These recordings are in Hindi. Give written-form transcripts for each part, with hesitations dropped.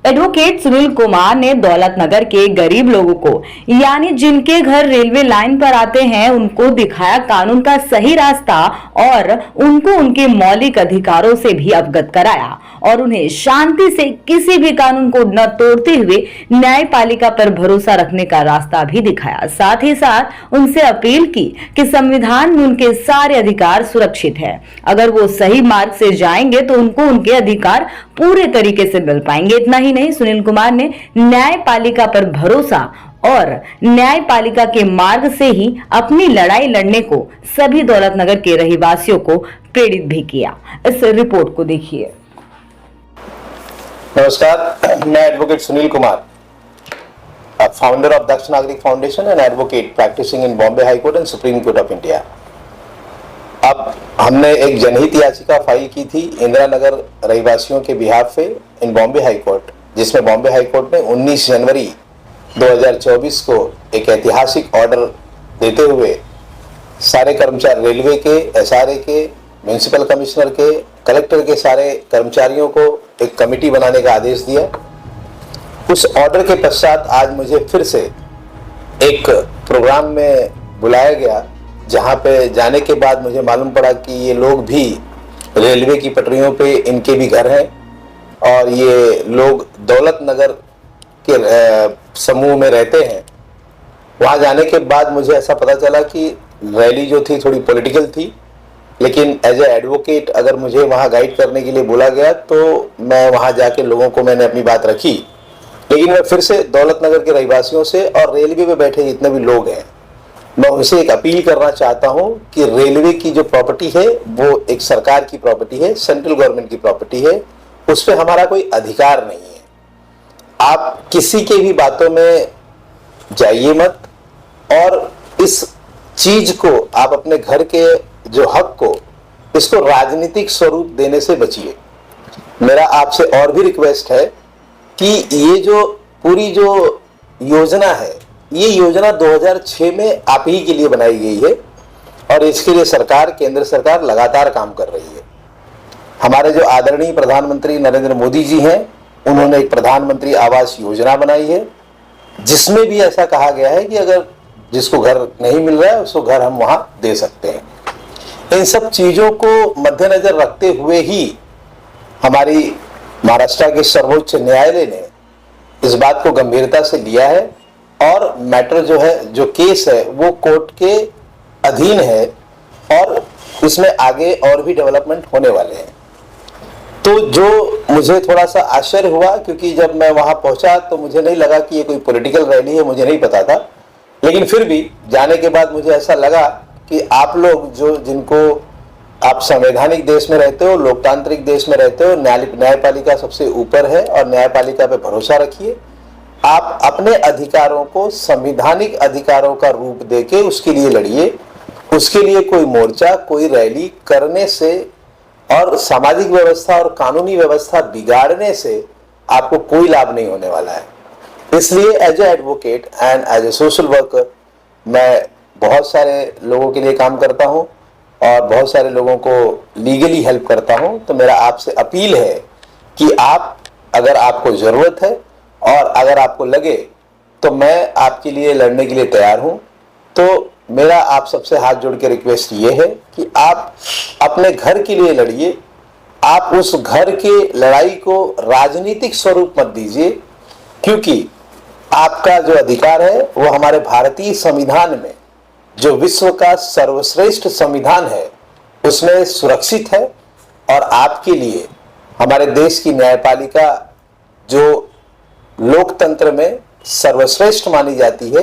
एडवोकेट सुनील कुमार ने दौलत नगर के गरीब लोगों को, यानी जिनके घर रेलवे लाइन पर आते हैं, उनको दिखाया कानून का सही रास्ता और उनको उनके मौलिक अधिकारों से भी अवगत कराया और उन्हें शांति से किसी भी कानून को न तोड़ते हुए न्यायपालिका पर भरोसा रखने का रास्ता भी दिखाया। साथ ही साथ उनसे अपील की कि संविधान में उनके सारे अधिकार सुरक्षित है। अगर वो सही मार्ग से जाएंगे तो उनको उनके अधिकार पूरे तरीके से मिल पाएंगे। इतना ही नहीं, सुनील कुमार ने न्यायपालिका पर भरोसा और न्यायपालिका के मार्ग से ही अपनी लड़ाई लड़ने को सभी दौलत नगर के रहवासियों को प्रेरित भी किया। इस रिपोर्ट को देखिए। नमस्कार, मैं advocate Sunil Kumar, founder of Daksh Nagrik foundation and advocate practising in Bombay high court and supreme court of India. अब हमने एक जनहित याचिका फाइल की थी इंदिरा नगर रहवासियों के बिहाफ पे इन बॉम्बे हाई कोर्ट, जिसमें बॉम्बे हाई कोर्ट ने 19 जनवरी 2024 को एक ऐतिहासिक ऑर्डर देते हुए सारे कर्मचारी रेलवे के, एसआरए के, म्युनिसिपल कमिश्नर के, कलेक्टर के सारे कर्मचारियों को एक कमेटी बनाने का आदेश दिया। उस ऑर्डर के पश्चात आज मुझे फिर से एक प्रोग्राम में बुलाया गया, जहां पे जाने के बाद मुझे मालूम पड़ा कि ये लोग भी रेलवे की पटरियों पे इनके भी घर हैं और ये लोग दौलत नगर के समूह में रहते हैं। वहां जाने के बाद मुझे ऐसा पता चला कि रैली जो थी थोड़ी पॉलिटिकल थी, लेकिन एज ए एडवोकेट अगर मुझे वहां गाइड करने के लिए बोला गया तो मैं वहां जाके लोगों को मैंने अपनी बात रखी। लेकिन मैं फिर से दौलत नगर के रहवासियों से और रेलवे में बैठे जितने भी लोग हैं, मैं उनसे एक अपील करना चाहता हूं कि रेलवे की जो प्रॉपर्टी है वो एक सरकार की प्रॉपर्टी है, सेंट्रल गवर्नमेंट की प्रॉपर्टी है, उस पर हमारा कोई अधिकार नहीं है। आप किसी के भी बातों में जाइए मत और इस चीज को, आप अपने घर के जो हक को, इसको राजनीतिक स्वरूप देने से बचिए। मेरा आपसे और भी रिक्वेस्ट है कि ये जो पूरी जो योजना है, ये योजना 2006 में आप ही के लिए बनाई गई है और इसके लिए सरकार, केंद्र सरकार लगातार काम कर रही है। हमारे जो आदरणीय प्रधानमंत्री नरेंद्र मोदी जी हैं, उन्होंने एक प्रधानमंत्री आवास योजना बनाई है, जिसमें भी ऐसा कहा गया है कि अगर जिसको घर नहीं मिल रहा है उसको घर हम वहां दे सकते हैं। इन सब चीजों को मद्देनजर रखते हुए ही हमारी महाराष्ट्र के सर्वोच्च न्यायालय ने इस बात को गंभीरता से लिया है और मैटर जो है, जो केस है, वो कोर्ट के अधीन है और इसमें आगे और भी डेवलपमेंट होने वाले हैं। तो जो मुझे थोड़ा सा आश्चर्य हुआ, क्योंकि जब मैं वहां पहुंचा तो मुझे नहीं लगा कि ये कोई पॉलिटिकल रैली है, मुझे नहीं पता था। लेकिन फिर भी जाने के बाद मुझे ऐसा लगा कि आप लोग जो, जिनको आप संवैधानिक देश में रहते हो, लोकतांत्रिक देश में रहते हो, न्यायपालिका सबसे ऊपर है और न्यायपालिका पे भरोसा रखिए। आप अपने अधिकारों को संवैधानिक अधिकारों का रूप देके उसके लिए लड़िए। उसके लिए कोई मोर्चा, कोई रैली करने से और सामाजिक व्यवस्था और कानूनी व्यवस्था बिगाड़ने से आपको कोई लाभ नहीं होने वाला है। इसलिए as a advocate and as a social worker मैं बहुत सारे लोगों के लिए काम करता हूं और बहुत सारे लोगों को लीगली हेल्प करता हूं। तो मेरा आपसे अपील है कि आप, अगर आपको जरूरत है और अगर आपको लगे तो मैं आपके लिए लड़ने के लिए तैयार हूं। तो मेरा आप सबसे हाथ जोड़ के रिक्वेस्ट ये है कि आप अपने घर के लिए लड़िए। आप उस घर के लड़ाई को राजनीतिक स्वरूप मत दीजिए, क्योंकि आपका जो अधिकार है वो हमारे भारतीय संविधान में, जो विश्व का सर्वश्रेष्ठ संविधान है, उसमें सुरक्षित है। और आपके लिए हमारे देश की न्यायपालिका, जो लोकतंत्र में सर्वश्रेष्ठ मानी जाती है,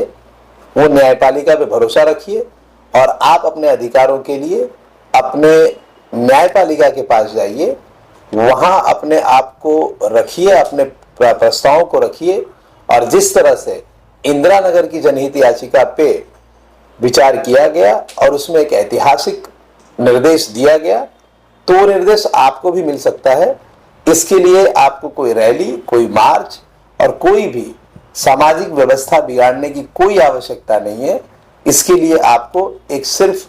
वो न्यायपालिका पे भरोसा रखिए और आप अपने अधिकारों के लिए अपने न्यायपालिका के पास जाइए, वहां अपने आप को रखिए, अपने प्रस्तावों को रखिए। और जिस तरह से इंदिरा नगर की जनहित याचिका पे विचार किया गया और उसमें एक ऐतिहासिक निर्देश दिया गया, तो निर्देश आपको भी मिल सकता है। इसके लिए आपको कोई रैली, कोई मार्च और कोई भी सामाजिक व्यवस्था बिगाड़ने की कोई आवश्यकता नहीं है। इसके लिए आपको एक सिर्फ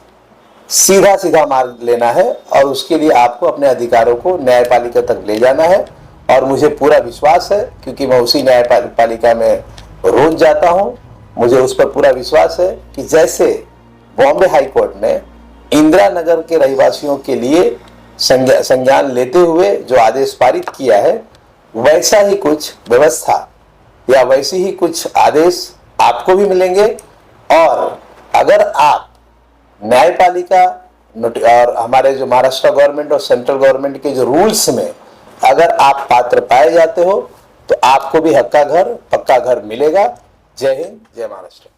सीधा सीधा मार्ग लेना है और उसके लिए आपको अपने अधिकारों को न्यायपालिका तक ले जाना है और मुझे पूरा विश्वास है, क्योंकि मैं उसी न्यायपालिका में रोज जाता हूं, मुझे उस पर पूरा विश्वास है कि जैसे बॉम्बे हाई कोर्ट ने इंदिरा नगर के रहवासियों के लिए संज्ञान लेते हुए जो आदेश पारित किया है, वैसा ही कुछ व्यवस्था या वैसी ही कुछ आदेश आपको भी मिलेंगे। और अगर आप न्यायपालिका और हमारे जो महाराष्ट्र गवर्नमेंट और सेंट्रल गवर्नमेंट के जो रूल्स में अगर आप पात्र पाए जाते हो, तो आपको भी हक्का घर पक्का घर मिलेगा। जय हिंद, जय महाराष्ट्र।